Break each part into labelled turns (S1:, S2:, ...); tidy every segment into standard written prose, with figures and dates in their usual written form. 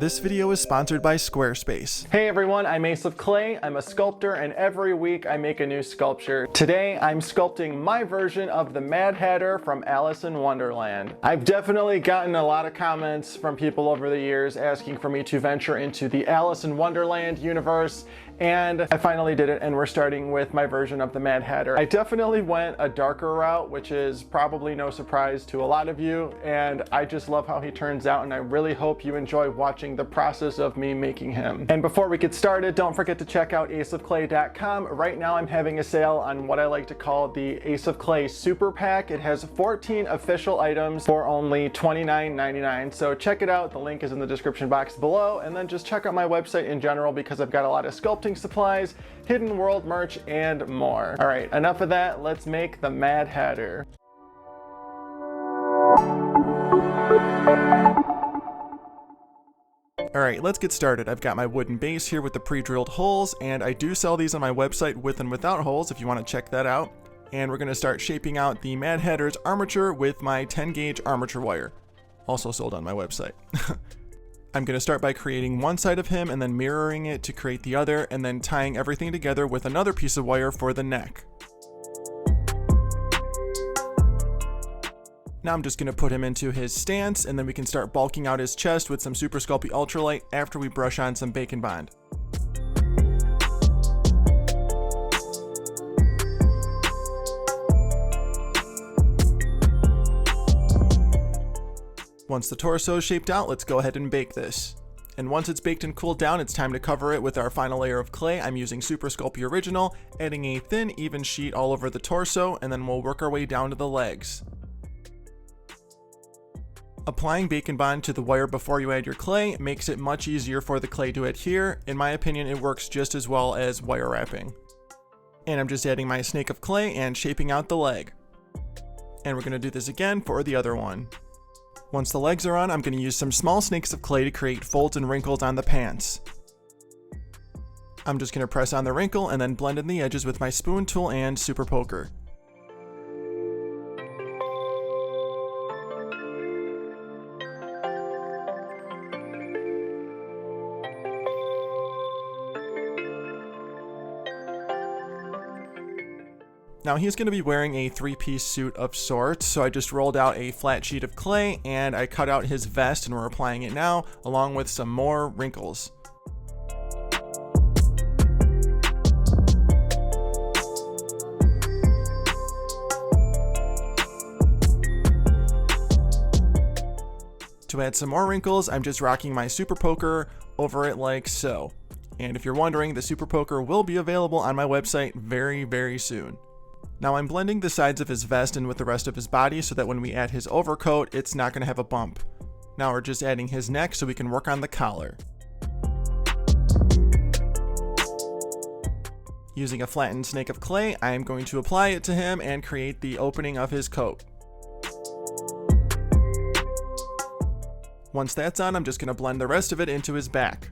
S1: This video is sponsored by Squarespace.
S2: Hey everyone, I'm Ace of Clay. I'm a sculptor and every week I make a new sculpture. Today I'm sculpting my version of the Mad Hatter from Alice in Wonderland. I've definitely gotten a lot of comments from people over the years asking for me to venture into the Alice in Wonderland universe, and I finally did it, and we're starting with my version of the Mad Hatter. I definitely went a darker route, which is probably no surprise to a lot of you, and I just love how he turns out, and I really hope you enjoy watching the process of me making him. And before we get started, don't forget to check out aceofclay.com. Right now I'm having a sale on what I like to call the Ace of Clay Super Pack. It has 14 official items for only $29.99, so check it out. The link is in the description box below, and then just check out my website in general because I've got a lot of sculpting supplies, hidden world merch, and more. All right, enough of that. Let's make the Mad Hatter.
S1: Alright, let's get started. I've got my wooden base here with the pre-drilled holes, and I do sell these on my website with and without holes if you want to check that out. And we're going to start shaping out the Mad Hatter's armature with my 10 gauge armature wire. Also sold on my website. I'm going to start by creating one side of him and then mirroring it to create the other, and then tying everything together with another piece of wire for the neck. Now I'm just going to put him into his stance, and then we can start bulking out his chest with some Super Sculpey Ultralight after we brush on some Bacon Bond. Once the torso is shaped out, let's go ahead and bake this. And once it's baked and cooled down, it's time to cover it with our final layer of clay. I'm using Super Sculpey Original, adding a thin, even sheet all over the torso, and then we'll work our way down to the legs. Applying Bacon Bond to the wire before you add your clay makes it much easier for the clay to adhere. In my opinion, it works just as well as wire wrapping. And I'm just adding my snake of clay and shaping out the leg. And we're going to do this again for the other one. Once the legs are on, I'm going to use some small snakes of clay to create folds and wrinkles on the pants. I'm just going to press on the wrinkle and then blend in the edges with my spoon tool and Super Poker. Now he's going to be wearing a three-piece suit of sorts, so I just rolled out a flat sheet of clay and I cut out his vest, and we're applying it now along with some more wrinkles. To add some more wrinkles, I'm just rocking my Super Poker over it like so. And if you're wondering, the Super Poker will be available on my website very, very soon. Now I'm blending the sides of his vest in with the rest of his body so that when we add his overcoat, it's not going to have a bump. Now we're just adding his neck so we can work on the collar. Using a flattened snake of clay, I am going to apply it to him and create the opening of his coat. Once that's on, I'm just going to blend the rest of it into his back.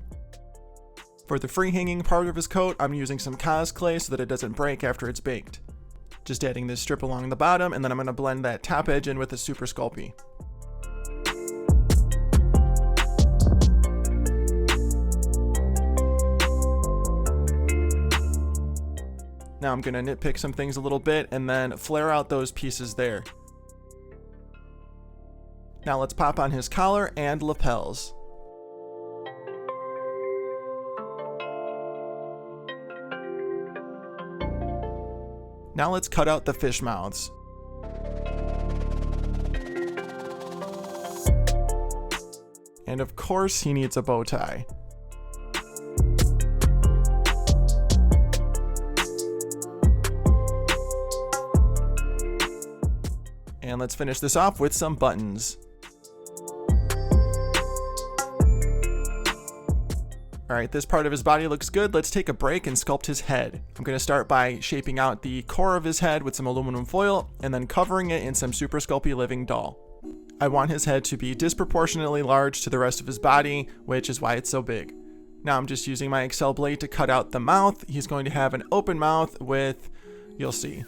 S1: For the free hanging part of his coat, I'm using some Cos clay so that it doesn't break after it's baked. Just adding this strip along the bottom, and then I'm going to blend that top edge in with a Super Sculpey. Now I'm going to nitpick some things a little bit and then flare out those pieces there. Now let's pop on his collar and lapels. Now let's cut out the fish mouths. And of course he needs a bow tie. And let's finish this off with some buttons. Alright, this part of his body looks good. Let's take a break and sculpt his head. I'm going to start by shaping out the core of his head with some aluminum foil and then covering it in some Super Sculpey Living Doll. I want his head to be disproportionately large to the rest of his body, which is why it's so big. Now I'm just using my Excel blade to cut out the mouth. He's going to have an open mouth with, you'll see.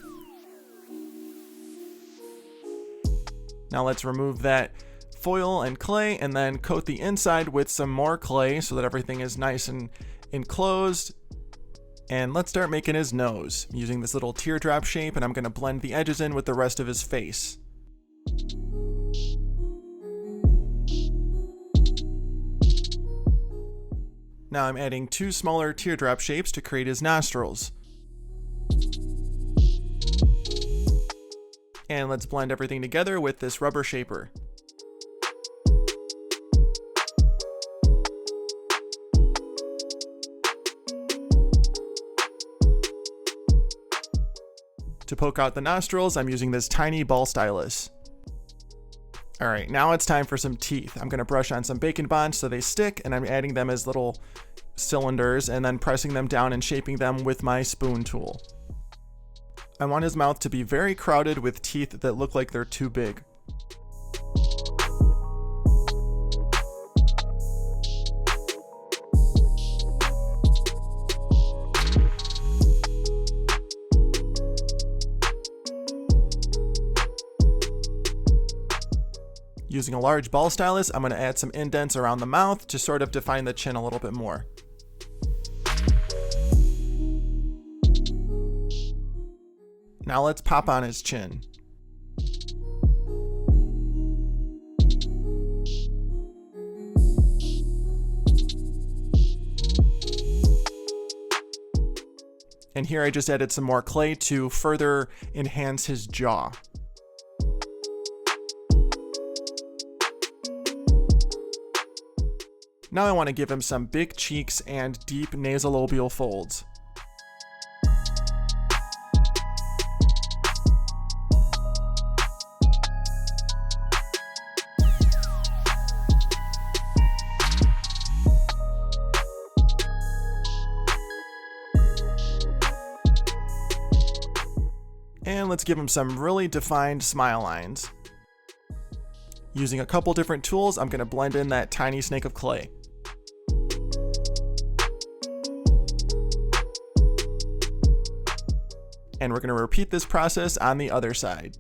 S1: Now let's remove that foil and clay, and then coat the inside with some more clay so that everything is nice and enclosed. And let's start making his nose using this little teardrop shape, and I'm going to blend the edges in with the rest of his face. Now I'm adding 2 smaller teardrop shapes to create his nostrils. And let's blend everything together with this rubber shaper. To poke out the nostrils, I'm using this tiny ball stylus. Alright, now it's time for some teeth. I'm going to brush on some Bacon Bond so they stick, and I'm adding them as little cylinders and then pressing them down and shaping them with my spoon tool. I want his mouth to be very crowded with teeth that look like they're too big. Using a large ball stylus, I'm going to add some indents around the mouth to sort of define the chin a little bit more. Now let's pop on his chin. And here I just added some more clay to further enhance his jaw. Now I want to give him some big cheeks and deep nasolabial folds. And let's give him some really defined smile lines. Using a couple different tools, I'm going to blend in that tiny snake of clay. And we're going to repeat this process on the other side.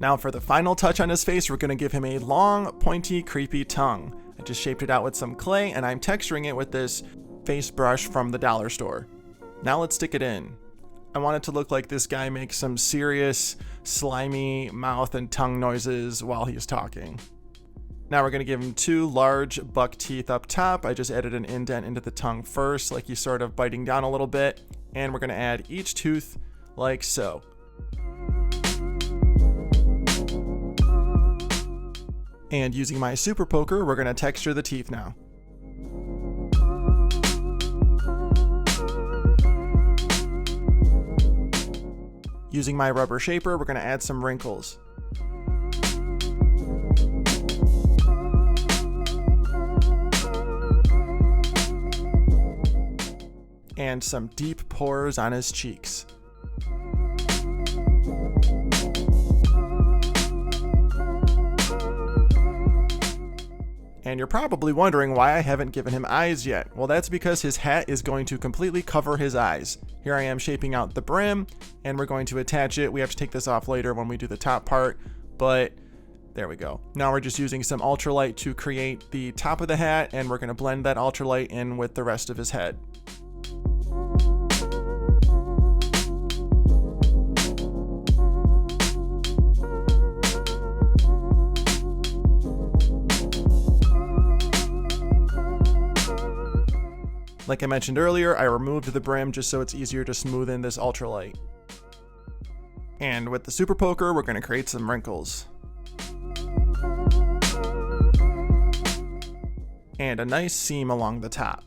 S1: Now for the final touch on his face, we're going to give him a long, pointy, creepy tongue. I just shaped it out with some clay, and I'm texturing it with this face brush from the dollar store. Now let's stick it in. I want it to look like this guy makes some serious, slimy mouth and tongue noises while he's talking. Now we're going to give him 2 large buck teeth up top. I just added an indent into the tongue first, like he's sort of biting down a little bit. And we're going to add each tooth like so. And using my super poker, we're going to texture the teeth now. Using my rubber shaper, we're going to add some wrinkles. And some deep pores on his cheeks. And you're probably wondering why I haven't given him eyes yet. Well, that's because his hat is going to completely cover his eyes. Here I am shaping out the brim, and we're going to attach it. We have to take this off later when we do the top part, but there we go. Now we're just using some ultralight to create the top of the hat, and we're going to blend that ultralight in with the rest of his head. Like I mentioned earlier, I removed the brim just so it's easier to smooth in this ultralight. And with the super poker, we're going to create some wrinkles. And a nice seam along the top.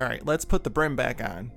S1: Alright, let's put the brim back on.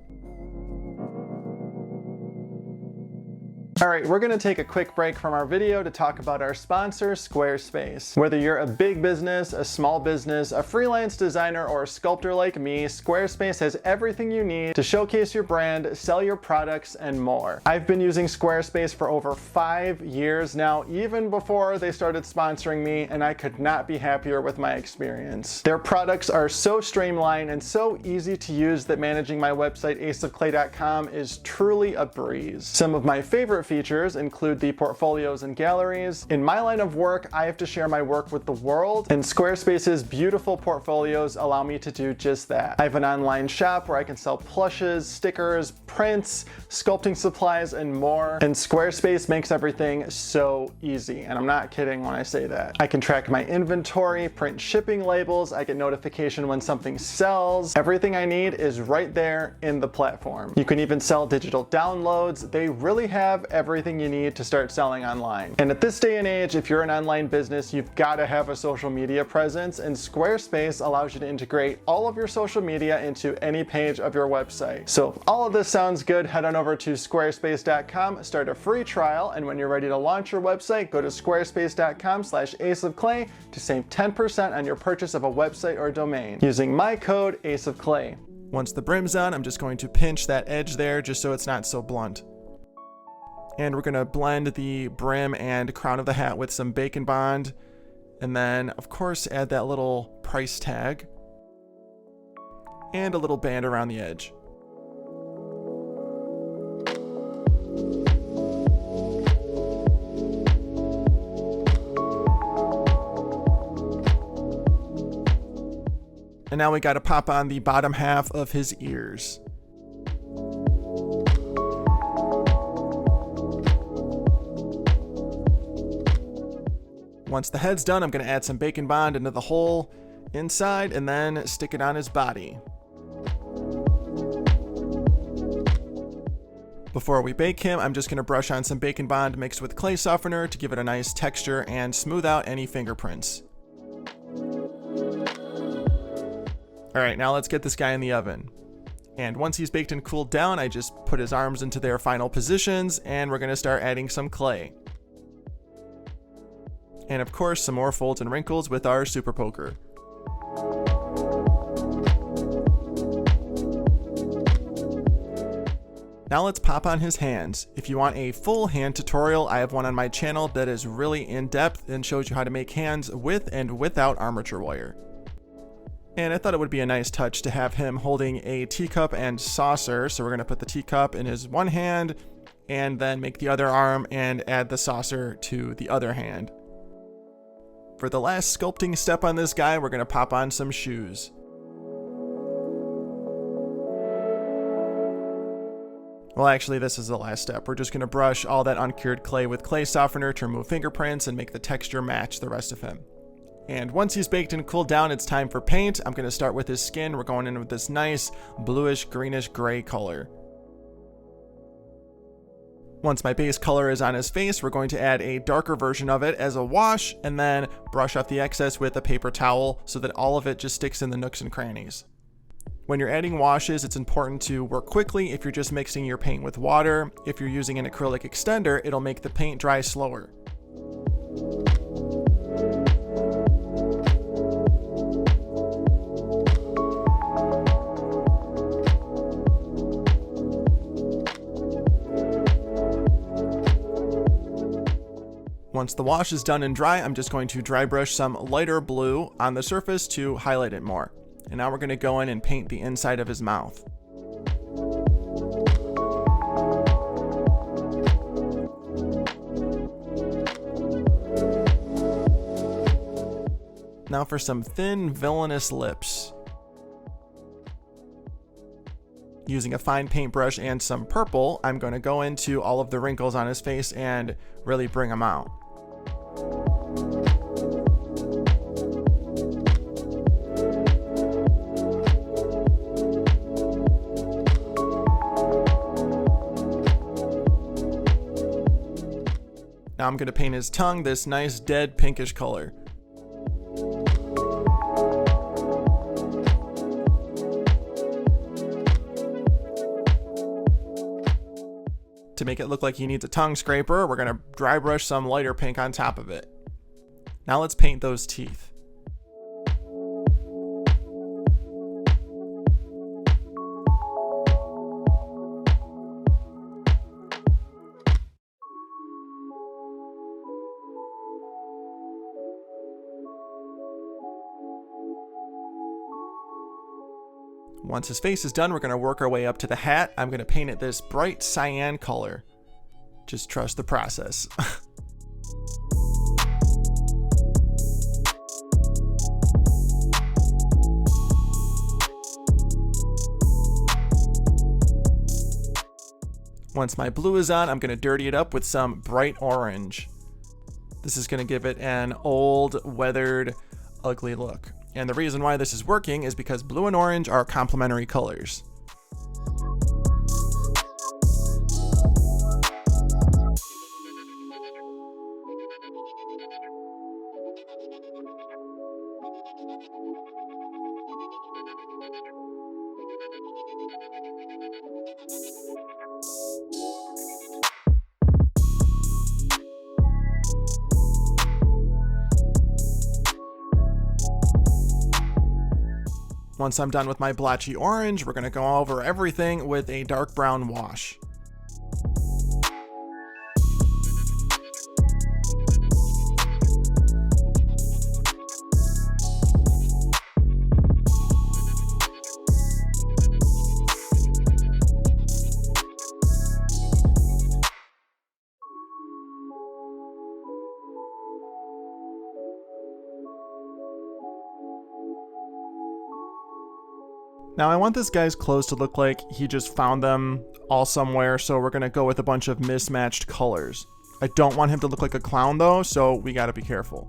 S2: Alright, we're going to take a quick break from our video to talk about our sponsor, Squarespace. Whether you're a big business, a small business, a freelance designer, or a sculptor like me, Squarespace has everything you need to showcase your brand, sell your products, and more. I've been using Squarespace for over 5 years now, even before they started sponsoring me, and I could not be happier with my experience. Their products are so streamlined and so easy to use that managing my website, aceofclay.com, is truly a breeze. Some of my favorite features include the portfolios and galleries. In my line of work, I have to share my work with the world, and Squarespace's beautiful portfolios allow me to do just that. I have an online shop where I can sell plushes, stickers, prints, sculpting supplies, and more, and Squarespace makes everything so easy, and I'm not kidding when I say that. I can track my inventory, print shipping labels, I get notification when something sells. Everything I need is right there in the platform. You can even sell digital downloads. They really have everything you need to start selling online. And at this day and age, if you're an online business, you've got to have a social media presence, and Squarespace allows you to integrate all of your social media into any page of your website. So if all of this sounds good, head on over to squarespace.com, start a free trial, and when you're ready to launch your website, go to squarespace.com/aceofclay to save 10% on your purchase of a website or domain using my code aceofclay.
S1: Once the brim's on, I'm just going to pinch that edge there just so it's not so blunt. And we're going to blend the brim and crown of the hat with some Bacon Bond. And then, of course, add that little price tag. And a little band around the edge. And now we got to pop on the bottom half of his ears. Once the head's done, I'm going to add some Bacon Bond into the hole inside and then stick it on his body. Before we bake him, I'm just going to brush on some Bacon Bond mixed with clay softener to give it a nice texture and smooth out any fingerprints. Alright, now let's get this guy in the oven. And once he's baked and cooled down, I just put his arms into their final positions, and we're going to start adding some clay. And of course, some more folds and wrinkles with our Super Poker. Now let's pop on his hands. If you want a full hand tutorial, I have one on my channel that is really in-depth and shows you how to make hands with and without armature wire. And I thought it would be a nice touch to have him holding a teacup and saucer, so we're going to put the teacup in his one hand, and then make the other arm and add the saucer to the other hand. For the last sculpting step on this guy, we're going to pop on some shoes. Well, actually, this is the last step. We're just going to brush all that uncured clay with clay softener to remove fingerprints and make the texture match the rest of him. And once he's baked and cooled down, it's time for paint. I'm going to start with his skin. We're going in with this nice bluish, greenish, gray color. Once my base color is on his face, we're going to add a darker version of it as a wash, and then brush off the excess with a paper towel so that all of it just sticks in the nooks and crannies. When you're adding washes, it's important to work quickly if you're just mixing your paint with water. If you're using an acrylic extender, it'll make the paint dry slower. Once the wash is done and dry, I'm just going to dry brush some lighter blue on the surface to highlight it more. And now we're going to go in and paint the inside of his mouth. Now for some thin, villainous lips. Using a fine paintbrush and some purple, I'm going to go into all of the wrinkles on his face and really bring them out. Now I'm going to paint his tongue this nice dead pinkish color. To make it look like he needs a tongue scraper, we're gonna dry brush some lighter pink on top of it. Now let's paint those teeth. Once his face is done, we're going to work our way up to the hat. I'm going to paint it this bright cyan color. Just trust the process. Once my blue is on, I'm going to dirty it up with some bright orange. This is going to give it an old, weathered, ugly look. And the reason why this is working is because blue and orange are complementary colors. Once I'm done with my blotchy orange, we're going to go over everything with a dark brown wash. Now I want this guy's clothes to look like he just found them all somewhere, so we're gonna go with a bunch of mismatched colors. I don't want him to look like a clown though, so we gotta be careful.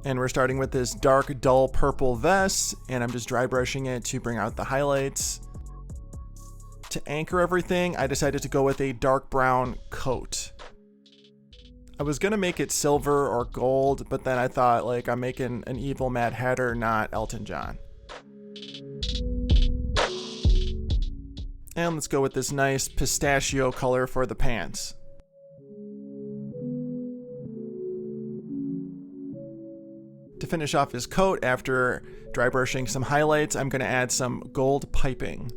S1: And we're starting with this dark, dull purple vest, and I'm just dry brushing it to bring out the highlights. To anchor everything, I decided to go with a dark brown coat. I was gonna make it silver or gold, but then I thought, like, I'm making an evil Mad Hatter, not Elton John. And let's go with this nice pistachio color for the pants. To finish off his coat, after dry brushing some highlights, I'm going to add some gold piping.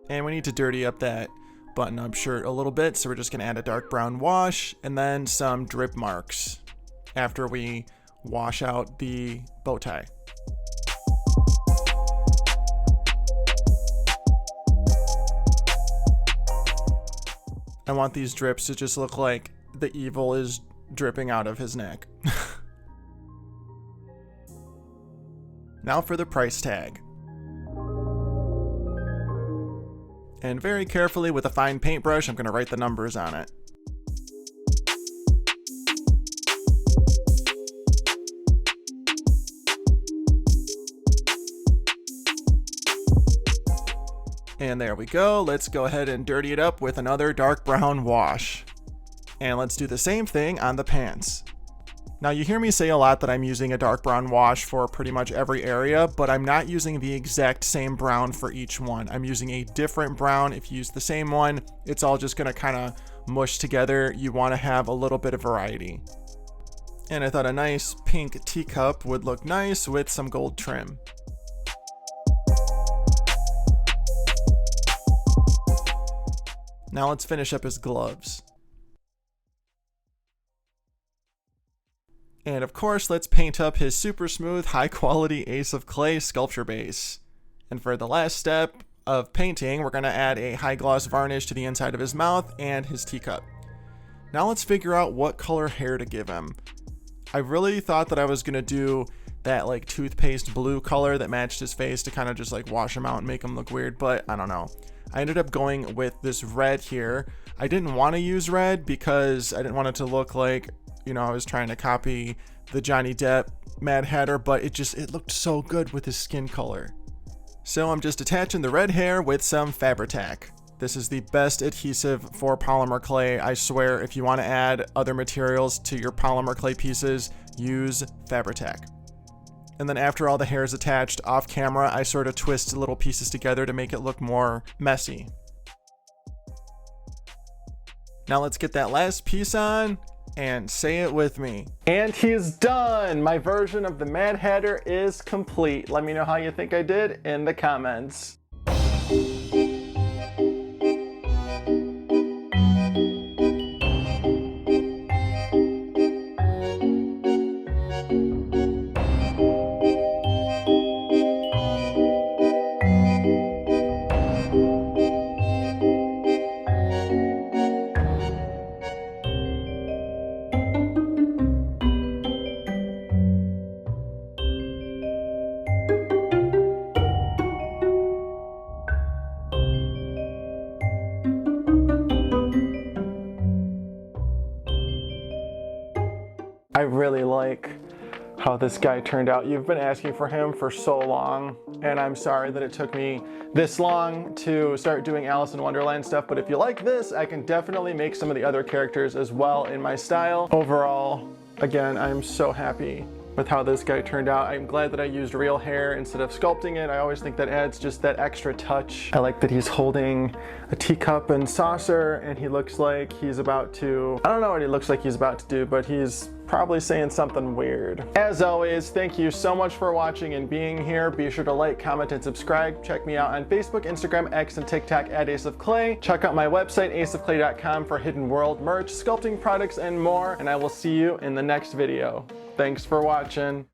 S1: And we need to dirty up that button-up shirt a little bit, so we're just going to add a dark brown wash and then some drip marks after we wash out the bow tie. I want these drips to just look like the evil is dripping out of his neck. Now for the price tag. And very carefully with a fine paintbrush, I'm going to write the numbers on it. And there we go. Let's go ahead and dirty it up with another dark brown wash. And let's do the same thing on the pants. Now you hear me say a lot that I'm using a dark brown wash for pretty much every area, but I'm not using the exact same brown for each one. I'm using a different brown. If you use the same one, it's all just gonna kind of mush together. You wanna have a little bit of variety. And I thought a nice pink teacup would look nice with some gold trim. Now let's finish up his gloves. And of course, let's paint up his super smooth, high quality Ace of Clay sculpture base. And for the last step of painting, we're going to add a high gloss varnish to the inside of his mouth and his teacup. Now let's figure out what color hair to give him. I really thought that I was going to do that like toothpaste blue color that matched his face to kind of just like wash him out and make him look weird, but I don't know. I ended up going with this red here. I didn't want to use red because I didn't want it to look like, you know, I was trying to copy the Johnny Depp Mad Hatter, but it looked so good with his skin color. So I'm just attaching the red hair with some Fabri-Tac. This is the best adhesive for polymer clay. I swear, if you want to add other materials to your polymer clay pieces, use Fabri-Tac. And then after all the hair is attached off camera, I sort of twist little pieces together to make it look more messy. Now let's get that last piece on and say it with me.
S2: And he's done! My version of the Mad Hatter is complete. Let me know how you think I did in the comments. I really like how this guy turned out. You've been asking for him for so long, and I'm sorry that it took me this long to start doing Alice in Wonderland stuff, but if you like this, I can definitely make some of the other characters as well in my style. Overall, again, I'm so happy with how this guy turned out. I'm glad that I used real hair instead of sculpting it. I always think that adds just that extra touch. I like that he's holding a teacup and saucer, and he looks like he's about to, I don't know what he looks like he's about to do, but he's probably saying something weird. As always, thank you so much for watching and being here. Be sure to like, comment, and subscribe. Check me out on Facebook, Instagram, X, and TikTok at Ace of Clay. Check out my website, aceofclay.com, for Hidden World merch, sculpting products, and more, and I will see you in the next video. Thanks for watching.